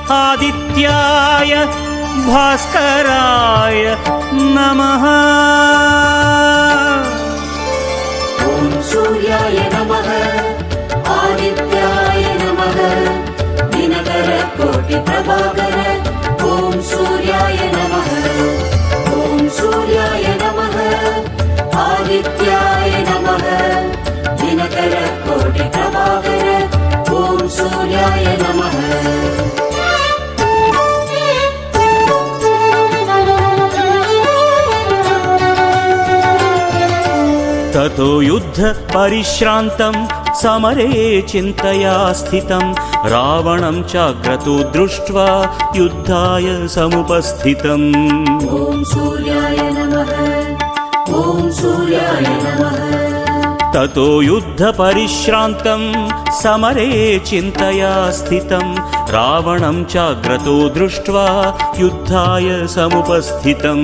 आदित्याय भास्कराय नमः। ॐ सूर्याय नमः आदित्याय नमः दिनकर कोटि प्रभाकर ॐ सूर्याय नमः। ॐ सूर्याय नमः आदित्याय नमः दिनकर कोटि प्रभाकर ॐ सूर्याय नमः। ततो युद्ध परिश्रान्तं समरे चिन्तया स्थितं रावणं चाक्रतो दृष्ट्वा युद्धाय समुपस्थितम्। ॐ सूर्याय नमः ॐ सूर्याय नमः। ततो युद्ध परिश्रान्तं समरे चिन्तया स्थितं रावणं चाग्रतो दृष्ट्वा युद्धाय समुपस्थितं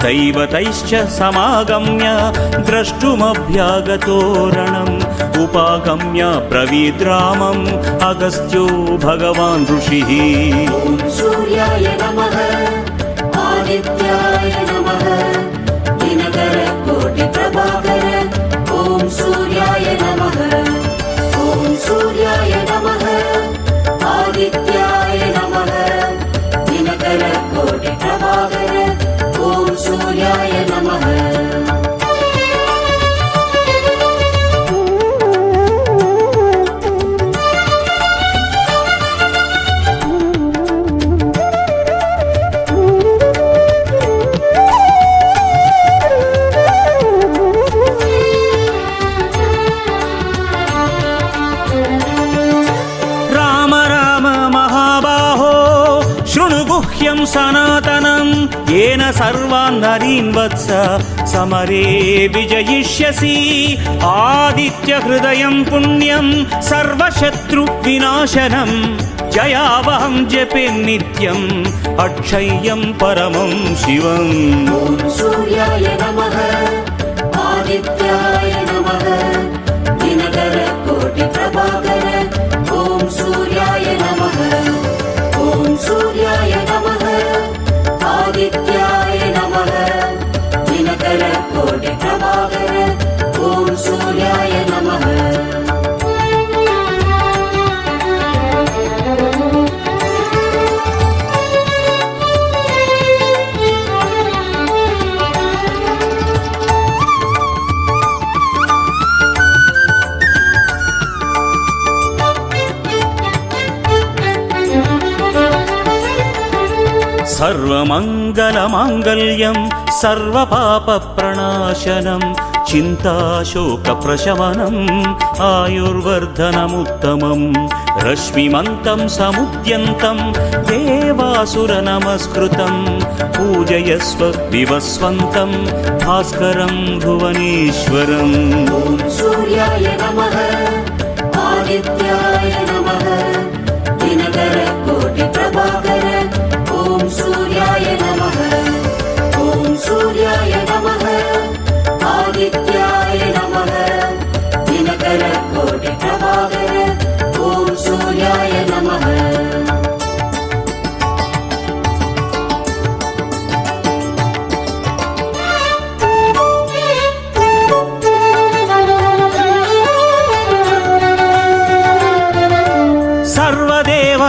दैवतैश्च समागम्य द्रष्टुमभ्यागतो रणम् उपागम्य ब्रवीद्रामम् अगस्त्यो भगवान् ऋषिः। ॐ सूर्याय नमः आदित्याय नमः दिनकर कोटि प्रभाकर ॐ सूर्याय नमः। ॐ सूर्याय नमः आदित्याय नमः दिनकर कोटि प्रभाकर ॐ सूर्याय नमः। सनातनं येन सर्वान् नरीन् वत्स समरे विजयिष्यसि आदित्य हृदयं पुण्यं सर्वशत्रु विनाशनं जयावहं जपे नित्यम् अक्षय्यं परमं शिवम्। ॐ सूर्याय नमः आदित्याय नमः दिनकर कोटि प्रभाकर ॐ सूर्याय नमः। ॐ सूर्याय नमः आदित्याय नमः दिनकर कोटि प्रभाकर ॐ सूर्याय नमः। सर्वमङ्गलमाङ्गल्यं सर्वपापप्रणाशनं चिन्ताशोकप्रशमनम् आयुर्वर्धनमुत्तमम् रश्मिमन्तं समुद्यन्तं देवासुरनमस्कृतं पूजयस्व विवस्वन्तं भास्करं भुवनेश्वरम्। ॐ सूर्याय नमः आदित्याय नमः दिनकर कोटि प्रभाकर ॐ सूर्याय नमः। ॐ सूर्याय नमः आदित्याय नमः दिनकर कोटि प्रभाकर ॐ सूर्याय नमः।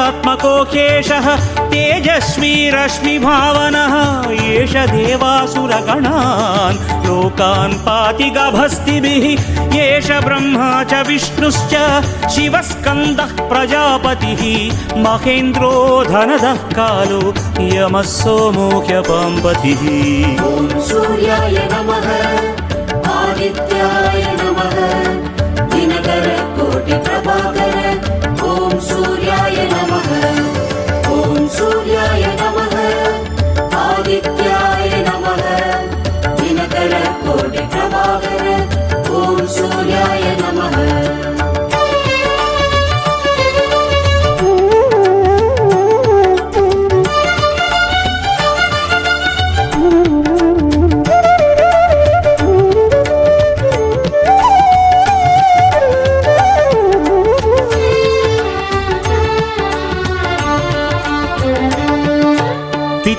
सर्वदेवात्मकोऽशः तेजस्वी रश्मिभावनः एष देवासुरगणान् लोकान् पाति गभस्तिभिः एष ब्रह्मा च विष्णुश्च शिवस्कन्दः प्रजापतिः महेन्द्रो धनदः कालो यमः सोमो ह्यपाम्पतिः। ॐ सूर्याय नमः आदित्याय नमः दिनकर कोटि प्रभाकर ॐ सूर्याय नमः। ॐ सूर्याय नमः आदित्याय नमः दिनकर कोटि प्रभाकर ॐ सूर्याय नमः।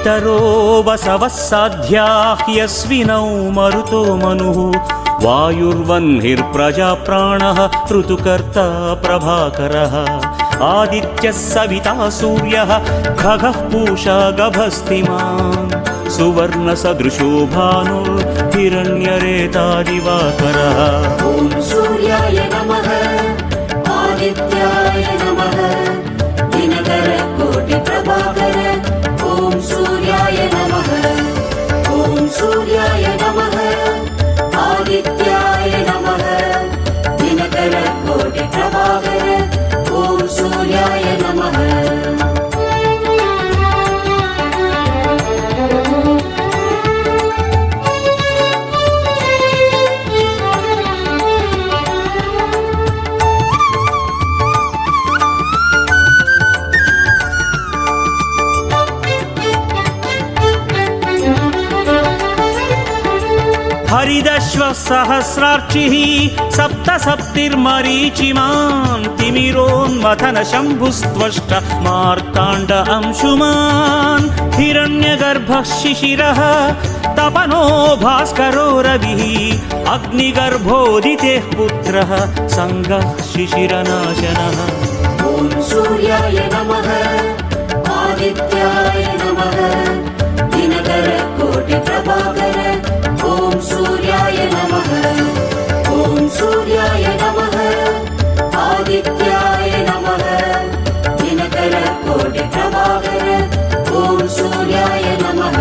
पितरो वसवः साध्याः यस्विनौ मरुतो मनुः वायुर्वह्निर्प्रजा प्राणः ऋतुकर्ता प्रभाकरः आदित्यः सविता सूर्यः खगः पूषा गभस्तिमान् सुवर्णसदृशो भानुर्हिरण्यरेता दिवाकरः ॐ सूर्याय नमः आदित्याय नमः दिनकरकोटिप्रभाकर ॐ सूर्याय नमः ॐ सूर्याय नमः आदित्याय नमः दिनकरकोटिप्रभाकर ॐ सूर्याय नमः हरिदश्वः सहस्रार्चिः सप्तसप्तिर्मरीचिमान् तिमिरोन्मथनशम्भुस्त्वष्ट मार्ताण्ड अंशुमान् हिरण्यगर्भः शिशिरः तपनो भास्करो रविः अग्निगर्भोदितेः पुत्रः सङ्गः शिशिरनाशनः ॐ सूर्याय नमः आदित्याय नमः दिनकरकोटिप्रभाकर ॐ सूर्याय नमः ॐ सूर्याय नमः आदित्याय नमः दिनकरकोटिप्रभाकर ॐ सूर्याय नमः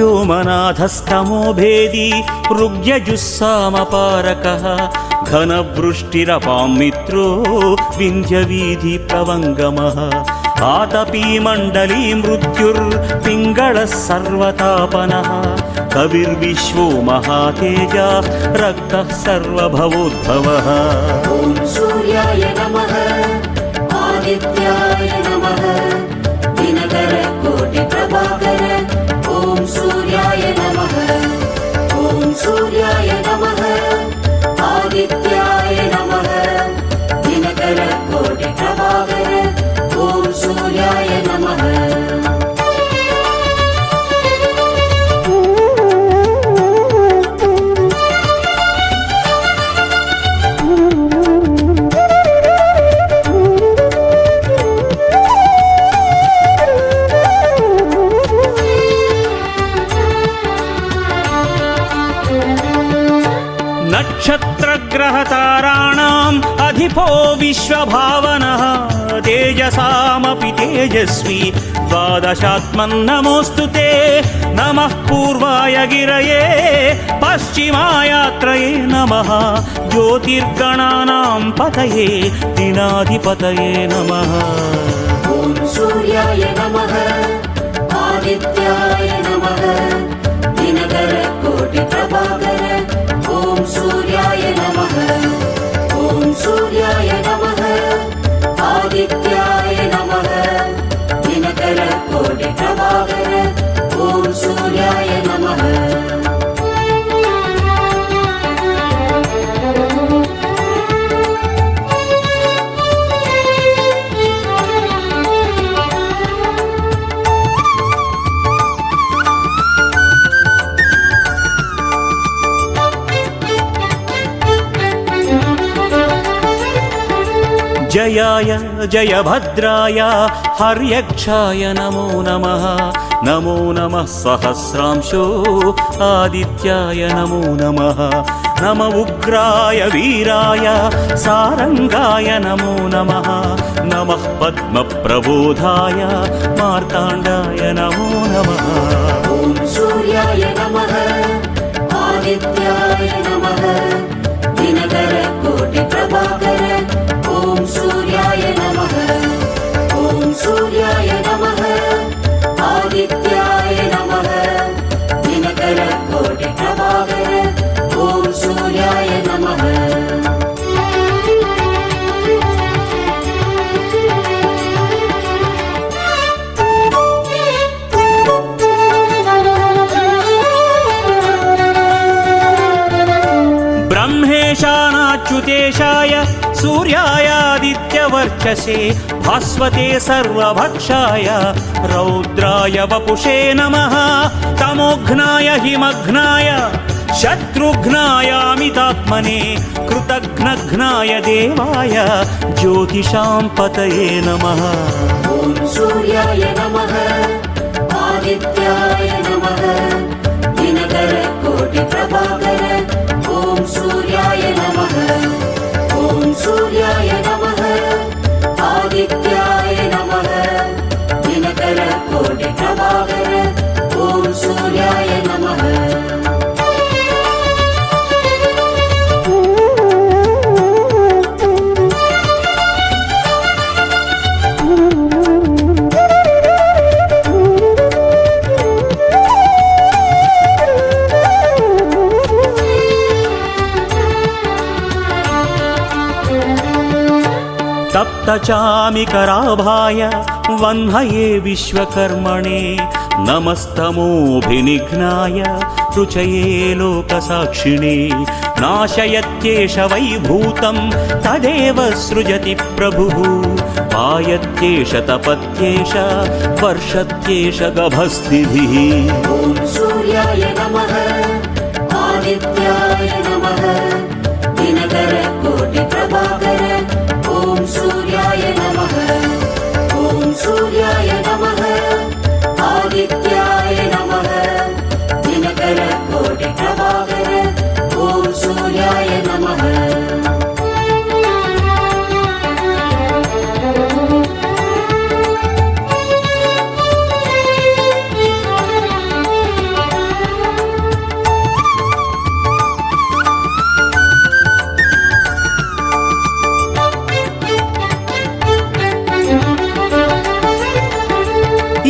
व्योमनाथस्तमो भेदी ऋग्यजुस्सामपारकः घनवृष्टिरपां मित्रो विन्ध्यवीधिप्रवङ्गमः आतपी मण्डली मृत्युर्पिङ्गळः सर्वतापनः कविर्विश्वो महातेजा रक्तः सर्वभवोद्भवः ॐ सूर्याय नमः आदित्याय नमः दिनकरकोटिप्रभाकर ॐ सूर्याय नमः ॐ सूर्याय नमः आदित्याय नमः दिनकरकोटिप्रभाकर ॐ सूर्याय नमः नक्षत्रग्रहताराणाम् अधिपो विश्वभावनः तेजसामपि तेजस्वी द्वादशात्मन्नमोऽस्तु ते नमः पूर्वाय गिरये पश्चिमायात्रये नमः ज्योतिर्गणानां पतये दिनाधिपतये नमः ॐ सूर्याय नमः आदित्याय नमः दिनकरकोटिप्रभाकर ॐ सूर्याय नमः ॐ सूर्याय नमः आदित्याय नमः दिनकरकोटिप्रभाकर ॐ सूर्याय नमः जयाय जयभद्राय हर्यक्षाय नमो नमः नमो नमः सहस्रांशो आदित्याय नमो नमः नम उग्राय वीराय सारंगाय नमो नमः नमः पद्मप्रबोधाय मार्ताण्डाय नमो नमः ॐ सूर्याय नमः आदित्याय नमः दिनकरकोटिप्रभाकर ॐ सूर्याय नमः ॐ सूर्याय नमः आदित्याय नमः दिनकरकोटिप्रभाकर ॐ सूर्याय नमः शान्त्येशाय सूर्यायादित्यवर्चसे भास्वते सर्वभक्षाय रौद्राय वपुषे नमः तमोघ्नाय हिमघ्नाय शत्रुघ्नायामितात्मने कृतघ्नघ्नाय देवाय ज्योतिषां पतये नमः। ॐ सूर्याय नमः आदित्याय नमः दिनकर कोटि प्रभाकर ॐ सूर्याय नमः ॐ सूर्याय नमः आदित्याय नमः दिनकर कोटि प्रभाकर ॐ सूर्याय नमः। तप्तचामिकराभाय वह्नये विश्वकर्मणे नमस्तमोऽभिनिघ्नाय रुचये लोकसाक्षिणे नाशयत्येष वैभूतं तदेव सृजति प्रभुः पायत्येष तपत्येष वर्षत्येष गभस्तिभिः। ॐ सूर्याय नमः आदित्याय नमः दिनकर कोटि प्रभाकर ॐ सूर्याय नमः ॐ सूर्याय नमः आदित्याय नमः दिनकर कोटि प्रभाकर ॐ सूर्याय नमः।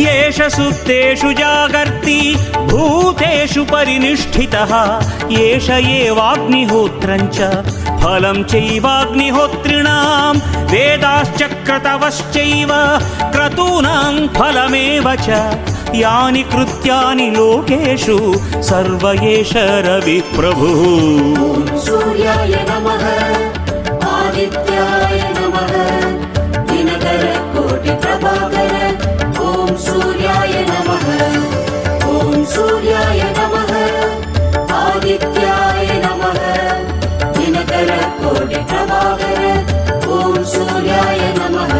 येष सुप्तेषु जागर्ति भूतेषु परिनिष्ठितः येष एवाग्निहोत्रं च फलं चैवाग्निहोत्रिणां वेदाश्चक्रतवश्चैव क्रतूनां फलमेव च यानि कृत्यानि लोकेषु सर्व एष रविप्रभुः। ॐ सूर्याय नमः आदित्याय नमः दिनकर कोटि प्रभाकर ॐ सूर्याय नमः ॐ सूर्याय नमः आदित्याय नमः दिनकर कोटि प्रभाकर ॐ सूर्याय नमः।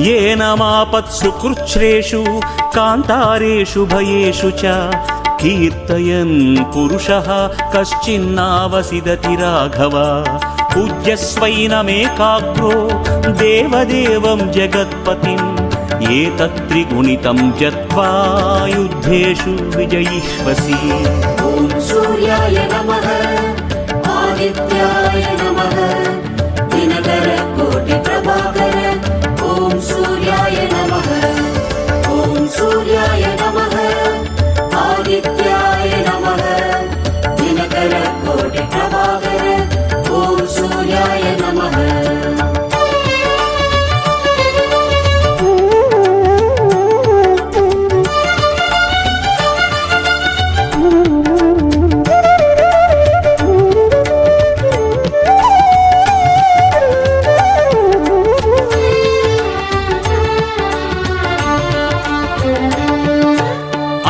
येन मापत्सु कृच्छ्रेषु कान्तारेषु भयेषु च कीर्तयन् पुरुषः कश्चिन्नावसिदति राघव पूज्यस्वैनमेकाग्रो देवदेवं जगत्पतिम् एतत्त्रिगुणितं जत्वा युद्धेषु विजयिष्वसि। ॐ सूर्याय नमः आदित्याय नमः दिनकर कोटि प्रभाकर ॐ सूर्याय नमः ॐ सूर्याय नमः आदित्याय नमः दिनकर कोटि प्रभाकर ॐ सूर्याय नमः।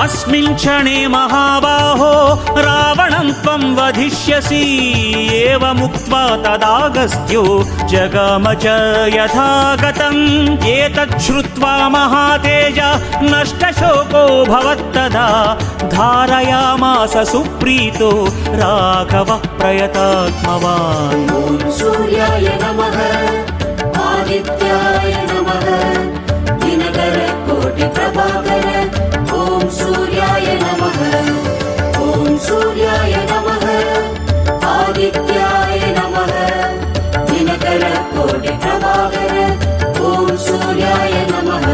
अस्मिन् क्षणे महाबाहो रावणं त्वं वधिष्यसि एवमुक्त्वा तदागस्त्यो जगाम च यथागतम् एतत् श्रुत्वा महातेज नष्टशोको भवत्तदा धारयामास सुप्रीतो राघवः प्रयतात्मवान्। ॐ सूर्याय नमः आदित्याय नमः दिनकर कोटि प्रभाकर ॐ सूर्याय नमः ॐ सूर्याय नमः आदित्याय नमः दिनकर कोटि प्रभाकर ॐ सूर्याय नमः।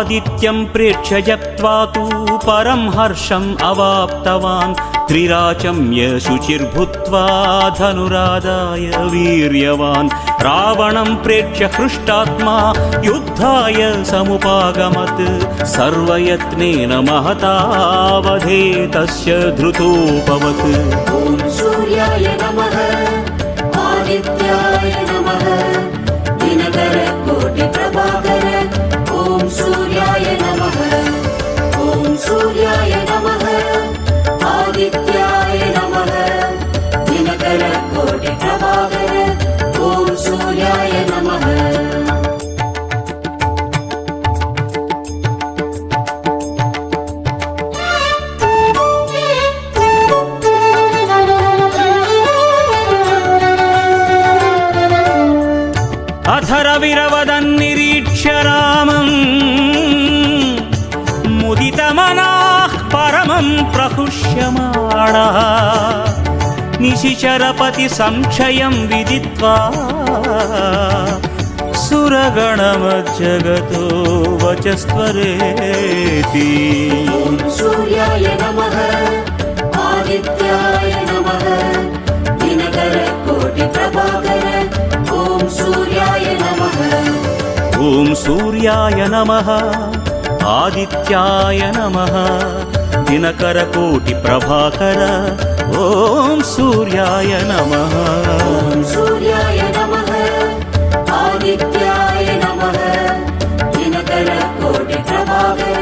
आदित्यं प्रेक्ष्य जप्त्वा तु परं हर्षम् अवाप्तवान् त्रिराचम्य शुचिर्भूत्वा धनुरादाय वीर्यवान् रावणं प्रेक्ष्य हृष्टात्मा युद्धाय समुपागमत् सर्वयत्नेन महतावधे तस्य धृतोऽभवत् ॐ सूर्याय नमः आदित्याय नमः दिनकर कोटि प्रभाकर ॐ सूर्याय नमः ॐ सूर्याय नमः आदित्याय नमः दिनकर कोटि प्रभाकर ॐ सूर्याय नमः अथरविरवदन्निरीक्ष्य रामम् मुदितमनाः परमं प्रहृष्यमाणः निशिचरपति संक्षयं विदित्वा सुरगणमज्जगतो वचस्त्वरेति ॐ सूर्याय नमः आदित्याय नमः दिनकर कोटि प्रभाकर ॐ सूर्याय नमः ॐ सूर्याय नमः आदित्याय नमः दिनकरकोटिप्रभाकर ॐ सूर्याय नमः ॐ सूर्याय नमः आदित्याय नमः दिनकर कोटि प्रभाकर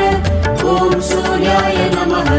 ॐ सूर्याय नमः